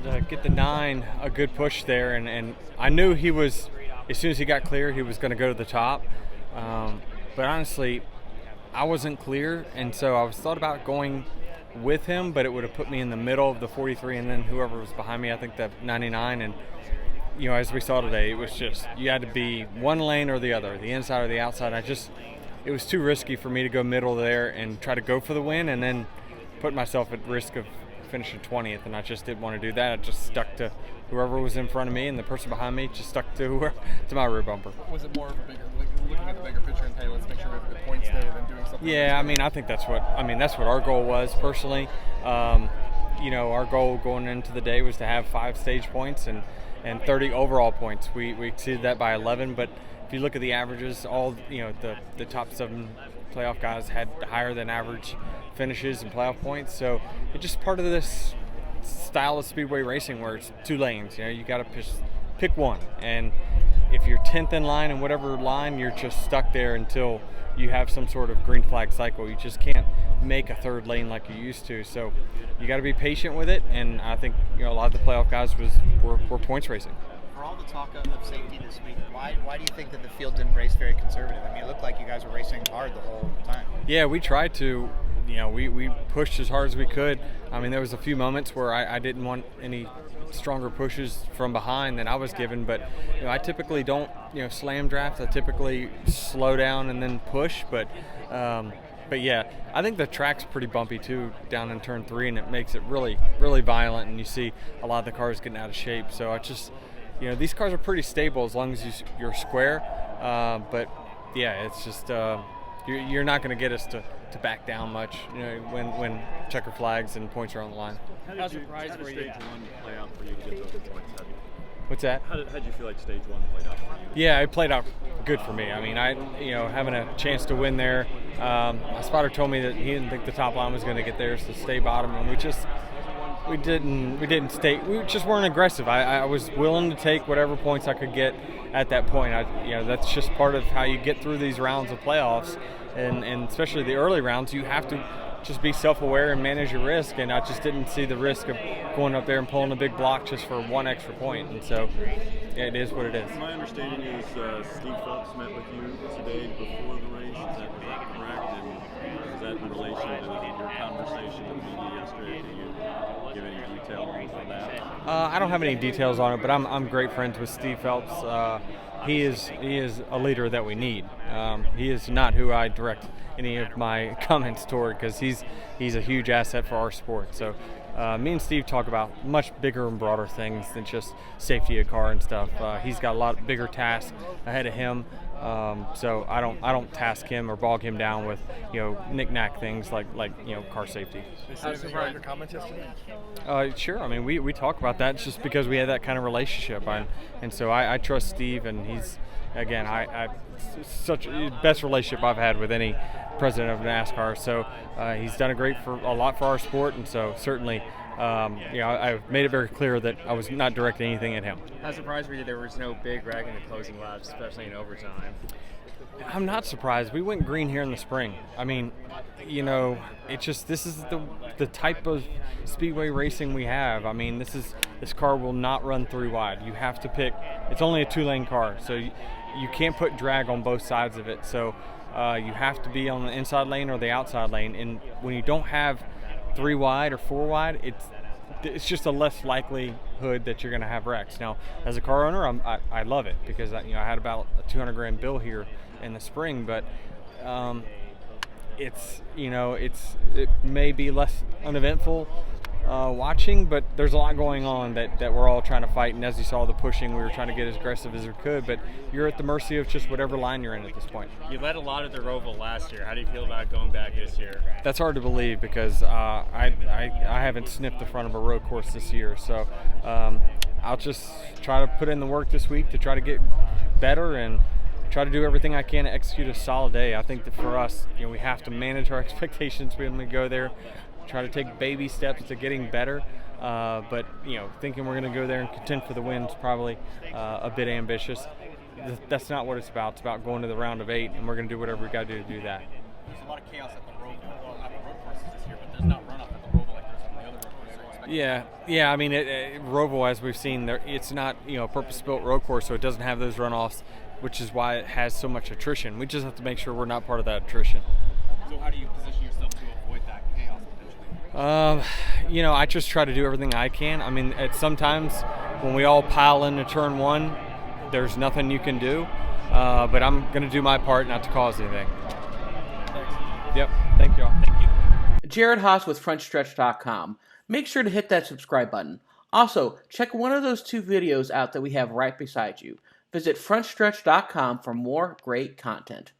to get the 9 a good push there, and I knew he was, as soon as he got clear, he was going to go to the top. But honestly, I wasn't clear, and so I was thought about going with him, but it would have put me in the middle of the 43 and then whoever was behind me, I think the 99. And as we saw today, it was just, you had to be one lane or the other, the inside or the outside. It was too risky for me to go middle there and try to go for the win and then put myself at risk of finishing 20th, and I just didn't want to do that. I just stuck to whoever was in front of me, and the person behind me just stuck to my rear bumper. Was it more of a bigger, looking at the bigger picture and, hey, let's make sure we have good points there than doing something? Yeah, I think that's what our goal was personally. Our goal going into the day was to have 5 stage points and 30 overall points. We exceeded that by 11, but if you look at the averages, all the top 7 playoff guys had higher than average finishes and playoff points. So it's just part of this style of speedway racing where it's 2 lanes. You got to pick one, and if you're 10th in line in whatever line, you're just stuck there until you have some sort of green flag cycle. You just can't make a 3rd lane like you used to. So you got to be patient with it, and I think a lot of the playoff guys were points racing. For all the talk of safety this week, why do you think that the field didn't race very conservative? It looked like you guys were racing hard the whole time. Yeah, we tried to. We pushed as hard as we could. There was a few moments where I didn't want any stronger pushes from behind than I was given, but I typically don't slam draft. I typically slow down and then push, but yeah, I think the track's pretty bumpy too down in turn 3, and it makes it really, really violent, and you see a lot of the cars getting out of shape. So I just these cars are pretty stable as long as you're square, but yeah, it's just you're not going to get us to back down much when checker flags and points are on the line. How surprised were you? Stage 1 play out for you to get those points? What's that? How did you feel like stage 1 played out for you? Yeah, it played out good for me. Having a chance to win there. My spotter told me that he didn't think the top line was going to get there, so stay bottom, and we didn't stay. We just weren't aggressive. I was willing to take whatever points I could get at that point. That's just part of how you get through these rounds of playoffs, and especially the early rounds. You have to just be self-aware and manage your risk, and I just didn't see the risk of going up there and pulling a big block just for 1 extra point. And so it is what it is. My understanding is Steve Phelps met with you today before the race. Is that correct? And is that in relation to your conversation with the media yesterday? Can you give any detail on that? I don't have any details on it, but I'm great friends with Steve Phelps. He is a leader that we need. He is not who I direct any of my comments toward, because he's a huge asset for our sport. So me and Steve talk about much bigger and broader things than just safety of car and stuff. He's got a lot bigger tasks ahead of him. So I don't task him or bog him down with knick-knack things like car safety. How did you write your comments yesterday? Sure. We talk about that just because we had that kind of relationship, and so I trust Steve, and he's, again, I such best relationship I've had with any president of NASCAR. So he's done a lot for our sport, and so certainly. I've made it very clear that I was not directing anything at him. How surprised were you there was no big wreck in the closing laps, especially in overtime? I'm not surprised. We went green here in the spring. It's just, this is the type of speedway racing we have. This car will not run 3 wide. You have to pick. It's only a 2-lane car, so you can't put drag on both sides of it. So you have to be on the inside lane or the outside lane. And when you don't have 3 wide or 4 wide, it's just a less likelihood that you're going to have wrecks. Now, as a car owner, I love it because I had about a $200,000 bill here in the spring, but it may be less uneventful watching, but there's a lot going on that we're all trying to fight. And as you saw the pushing, we were trying to get as aggressive as we could, but you're at the mercy of just whatever line you're in at this point. You led a lot of the Roval last year. How do you feel about going back this year? That's hard to believe because I haven't sniffed the front of a road course this year. So I'll just try to put in the work this week to try to get better and try to do everything I can to execute a solid day. I think that for us, we have to manage our expectations when we go there. Try to take baby steps to getting better, but thinking we're going to go there and contend for the win is probably a bit ambitious. That's not what it's about. It's about going to the round of 8, and we're going to do whatever we got to do that. There's a lot of chaos at the road courses this year, but there's not runoff at the Roval like there's on the other road courses. Yeah. I mean, Roval, as we've seen, it's not a purpose-built road course, so it doesn't have those runoffs, which is why it has so much attrition. We just have to make sure we're not part of that attrition. So how do you position yourself to avoid that chaos potentially? I just try to do everything I can. I mean, sometimes when we all pile into turn one, there's nothing you can do. But I'm going to do my part not to cause anything. Thanks. Yep. Thank you all. Jared Haas with Frontstretch.com. Make sure to hit that subscribe button. Also, check one of those 2 videos out that we have right beside you. Visit Frontstretch.com for more great content.